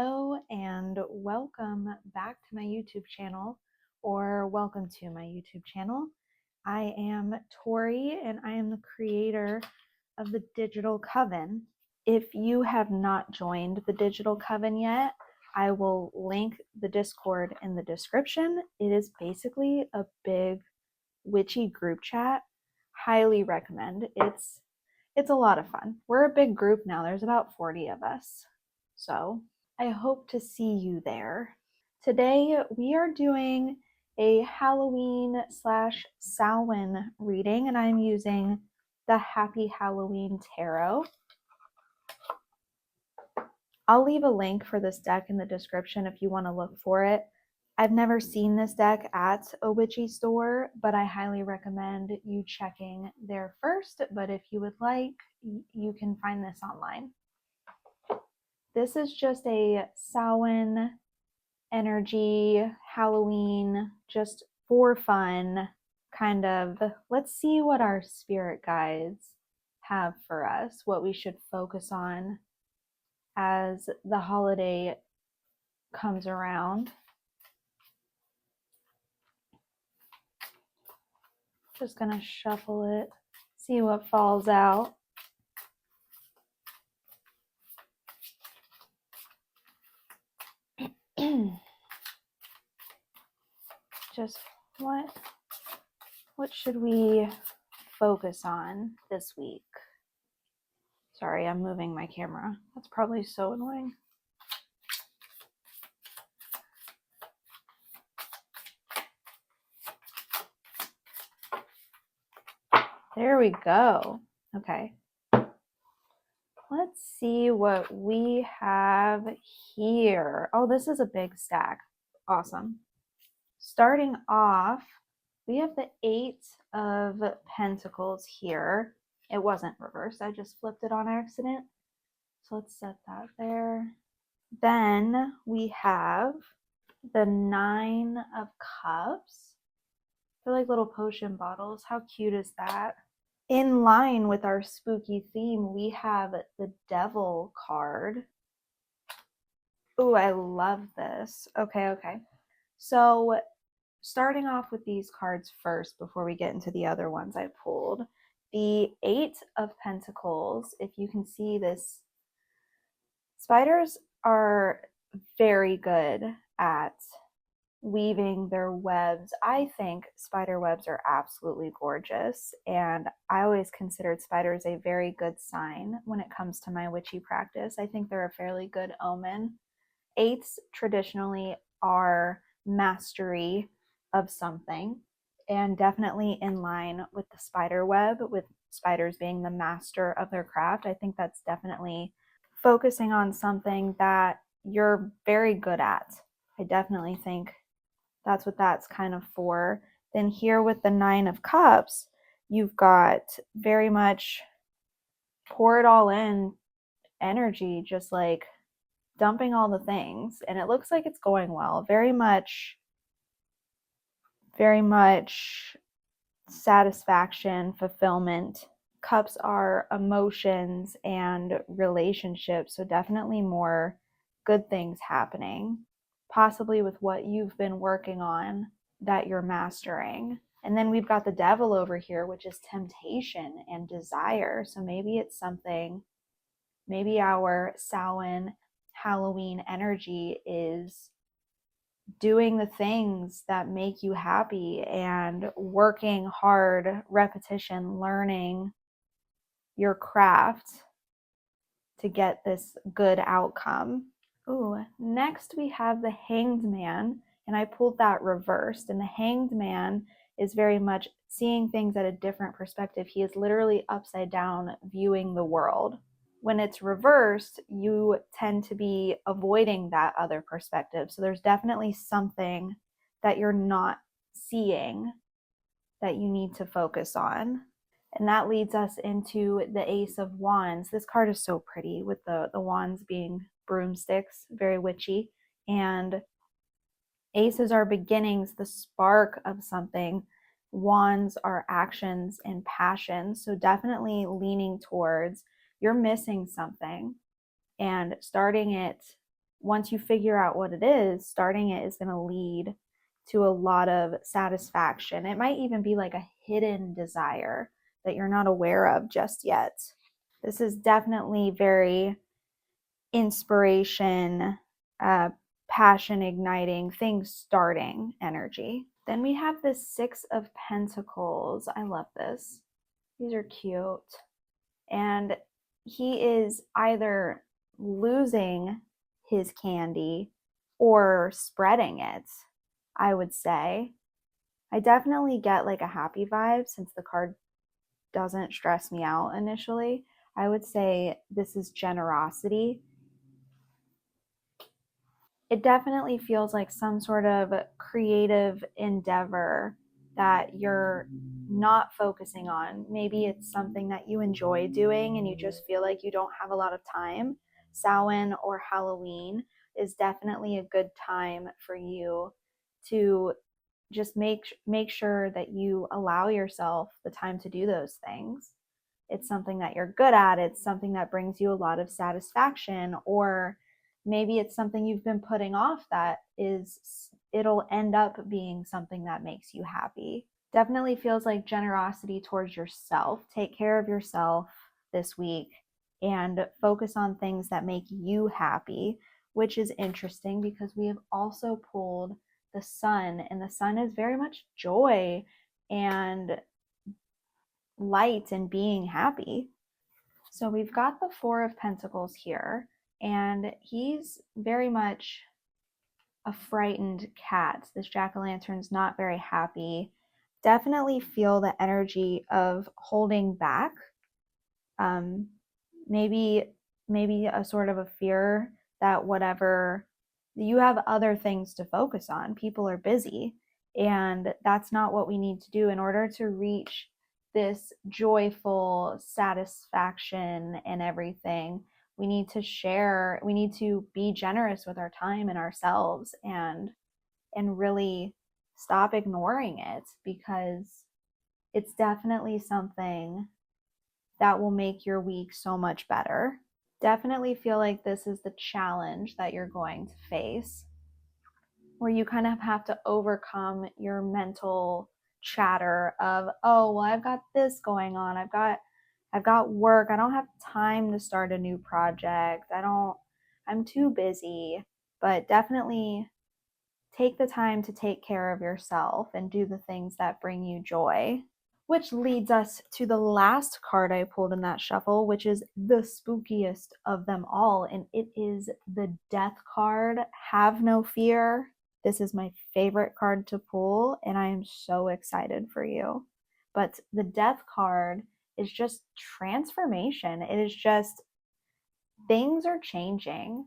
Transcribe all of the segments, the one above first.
Hello and welcome back to my YouTube channel, or welcome to my YouTube channel. I am Tori and I am the creator of the Digital Coven. If you have not joined the Digital Coven yet, I will link the Discord in the description. It is basically a big witchy group chat. Highly recommend. It's a lot of fun. We're a big group now. There's about 40 of us. So I hope to see you there. Today we are doing a Halloween / Samhain reading, and I'm using the Happy Halloween Tarot. I'll leave a link for this deck in the description if you want to look for it. I've never seen this deck at a witchy store, but I highly recommend you checking there first. But if you would like, you can find this online. This is just a Samhain energy, Halloween, just for fun, kind of. Let's see what our spirit guides have for us, what we should focus on as the holiday comes around. Just gonna shuffle it, see what falls out. Just what should we focus on this week? Sorry, I'm moving my camera. That's probably so annoying. There we go. Okay. Let's see what we have here. Oh, this is a big stack. Awesome. Starting off, we have the 8 of Pentacles here. It wasn't reversed. I just flipped it on accident. So let's set that there. Then we have the 9 of Cups. They're like little potion bottles. How cute is that? In line with our spooky theme, we have the Devil card. Ooh, I love this. Okay. So starting off with these cards first before we get into the other ones I pulled. The 8 of Pentacles, if you can see this, spiders are very good at weaving their webs. I think spider webs are absolutely gorgeous, and I always considered spiders a very good sign when it comes to my witchy practice. I think they're a fairly good omen. 8s traditionally are mastery of something, and definitely in line with the spider web, with spiders being the master of their craft. I think that's definitely focusing on something that you're very good at. I definitely think that's what that's kind of for. Then here with the 9 of Cups, you've got very much pour it all in energy, just like dumping all the things. And it looks like it's going well. Very much satisfaction, fulfillment. Cups are emotions and relationships, so definitely more good things happening, possibly with what you've been working on that you're mastering. And then we've got the Devil over here, which is temptation and desire. So maybe it's something, maybe our Samhain Halloween energy is doing the things that make you happy and working hard, repetition, learning your craft to get this good outcome. Ooh, next we have the Hanged Man, and I pulled that reversed. And the Hanged Man is very much seeing things at a different perspective. He is literally upside down viewing the world. When it's reversed, you tend to be avoiding that other perspective. So there's definitely something that you're not seeing that you need to focus on. And that leads us into the Ace of Wands. This card is so pretty with the wands being broomsticks, very witchy. And aces are beginnings, the spark of something. Wands are actions and passions. So definitely leaning towards you're missing something and starting it once you figure out what it is, starting it is going to lead to a lot of satisfaction. It might even be like a hidden desire that you're not aware of just yet. This is definitely very inspiration, passion igniting, things starting energy. Then we have the Six of Pentacles. I love this. These are cute. And he is either losing his candy or spreading it, I would say. I definitely get like a happy vibe since the card doesn't stress me out initially. I would say this is generosity. It definitely feels like some sort of creative endeavor that you're not focusing on. Maybe it's something that you enjoy doing and you just feel like you don't have a lot of time. Samhain or Halloween is definitely a good time for you to just make sure that you allow yourself the time to do those things. It's something that you're good at, it's something that brings you a lot of satisfaction, or maybe it's something you've been putting off that it'll end up being something that makes you happy. Definitely feels like generosity towards yourself. Take care of yourself this week and focus on things that make you happy, which is interesting because we have also pulled the sun, and the sun is very much joy and light and being happy. So we've got the Four of Pentacles here, and he's very much a frightened cat. This jack-o'-lantern's not very happy. Definitely feel the energy of holding back. Maybe a sort of a fear that whatever you have other things to focus on. People are busy, and that's not what we need to do in order to reach this joyful satisfaction and everything. We need to share, we need to be generous with our time and ourselves, and really stop ignoring it, because it's definitely something that will make your week so much better. Definitely feel like this is the challenge that you're going to face, where you kind of have to overcome your mental chatter of, oh, well, I've got this going on. I've got work. I don't have time to start a new project. I'm too busy. But definitely take the time to take care of yourself and do the things that bring you joy. Which leads us to the last card I pulled in that shuffle, which is the spookiest of them all, and it is the Death card. Have no fear. This is my favorite card to pull, and I am so excited for you. But the Death card is just transformation. It is just things are changing,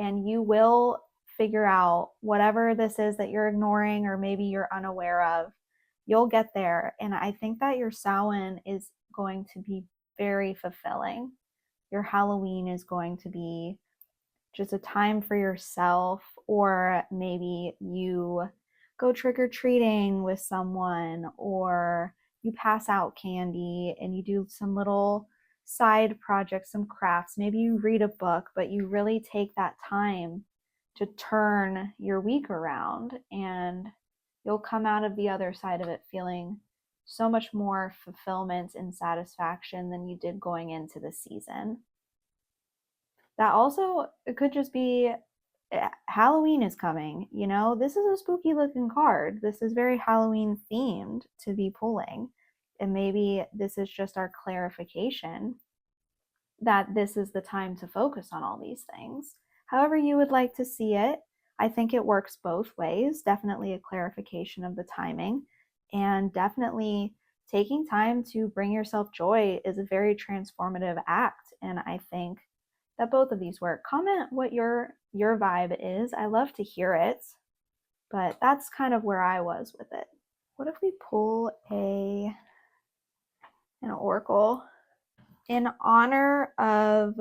and you will figure out whatever this is that you're ignoring or maybe you're unaware of. You'll get there. And I think that your Samhain is going to be very fulfilling. Your Halloween is going to be just a time for yourself, or maybe you go trick-or-treating with someone, or you pass out candy and you do some little side projects, some crafts. Maybe you read a book, but you really take that time to turn your week around, and you'll come out of the other side of it feeling so much more fulfillment and satisfaction than you did going into the season. That also, it could just be Halloween is coming. This is a spooky looking card. This is very Halloween themed to be pulling. And maybe this is just our clarification that this is the time to focus on all these things. However you would like to see it, I think it works both ways. Definitely a clarification of the timing, and definitely taking time to bring yourself joy is a very transformative act. And I think that both of these work. Comment what your vibe is. I love to hear it, but that's kind of where I was with it. What if we pull an oracle in honor of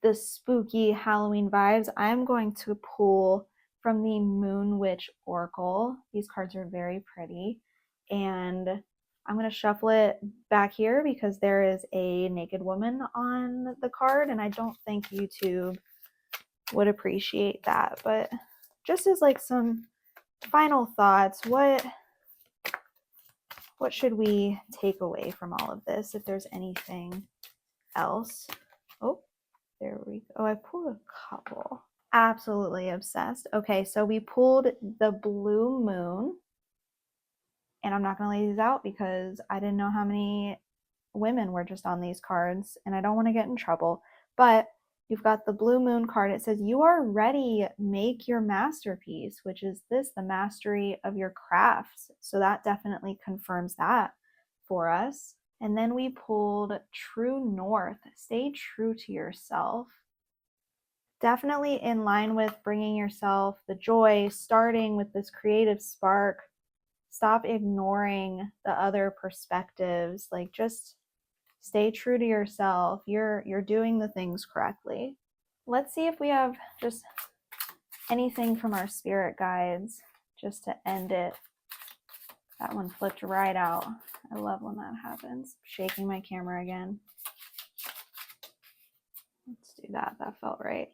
the spooky Halloween vibes? I'm going to pull from the Moon Witch Oracle. These cards are very pretty, and I'm going to shuffle it back here because there is a naked woman on the card, and I don't think YouTube would appreciate that. But just as like some final thoughts, what should we take away from all of this, if there's anything else? Oh, there we go. Oh, I pulled a couple. Absolutely obsessed. Okay, so we pulled the blue moon, and I'm not going to lay these out because I didn't know how many women were just on these cards, and I don't want to get in trouble. But you've got the blue moon card. It says, you are ready, make your masterpiece, which is this, the mastery of your crafts. So that definitely confirms that for us. And then we pulled True North, stay true to yourself. Definitely in line with bringing yourself the joy, starting with this creative spark. Stop ignoring the other perspectives. Like, just stay true to yourself. You're doing the things correctly. Let's see if we have just anything from our spirit guides just to end it. That one flipped right out. I love when that happens. Shaking my camera again. Let's do that. That felt right.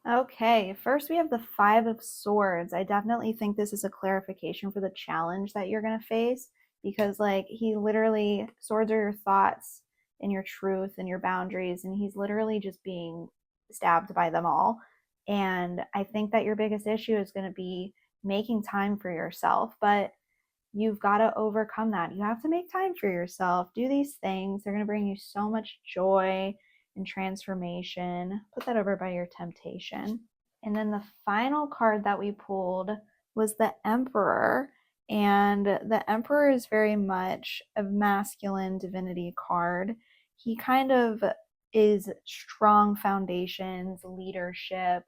Okay, first we have the Five of Swords. I definitely think this is a clarification for the challenge that you're going to face, because like he literally, swords are your thoughts and your truth and your boundaries, and he's literally just being stabbed by them all. And I think that your biggest issue is going to be making time for yourself, but you've got to overcome that. You have to make time for yourself. Do these things. They're going to bring you so much joy and transformation. Put that over by your temptation. And then the final card that we pulled was the Emperor. And the Emperor is very much a masculine divinity card. He kind of is strong foundations, leadership,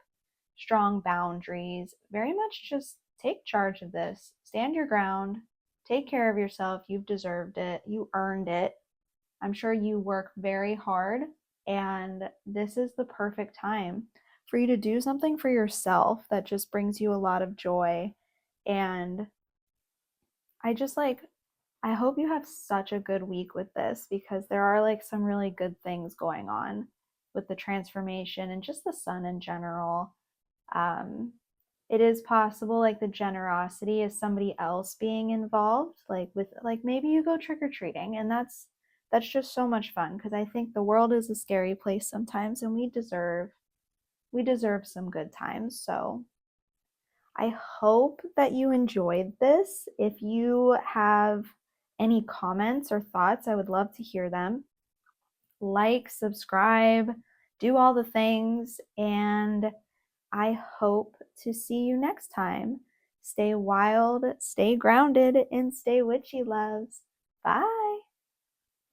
strong boundaries. Very much just take charge of this. Stand your ground. Take care of yourself. You've deserved it. You earned it. I'm sure you work very hard, and this is the perfect time for you to do something for yourself that just brings you a lot of joy. And I hope you have such a good week with this, because there are like some really good things going on with the transformation and just the sun in general. It is possible like the generosity is somebody else being involved, like with like maybe you go trick-or-treating, and that's just so much fun, because I think the world is a scary place sometimes, and we deserve some good times. So I hope that you enjoyed this. If you have any comments or thoughts, I would love to hear them. Like, subscribe, do all the things, and I hope to see you next time. Stay wild, stay grounded, and stay witchy, loves. Bye.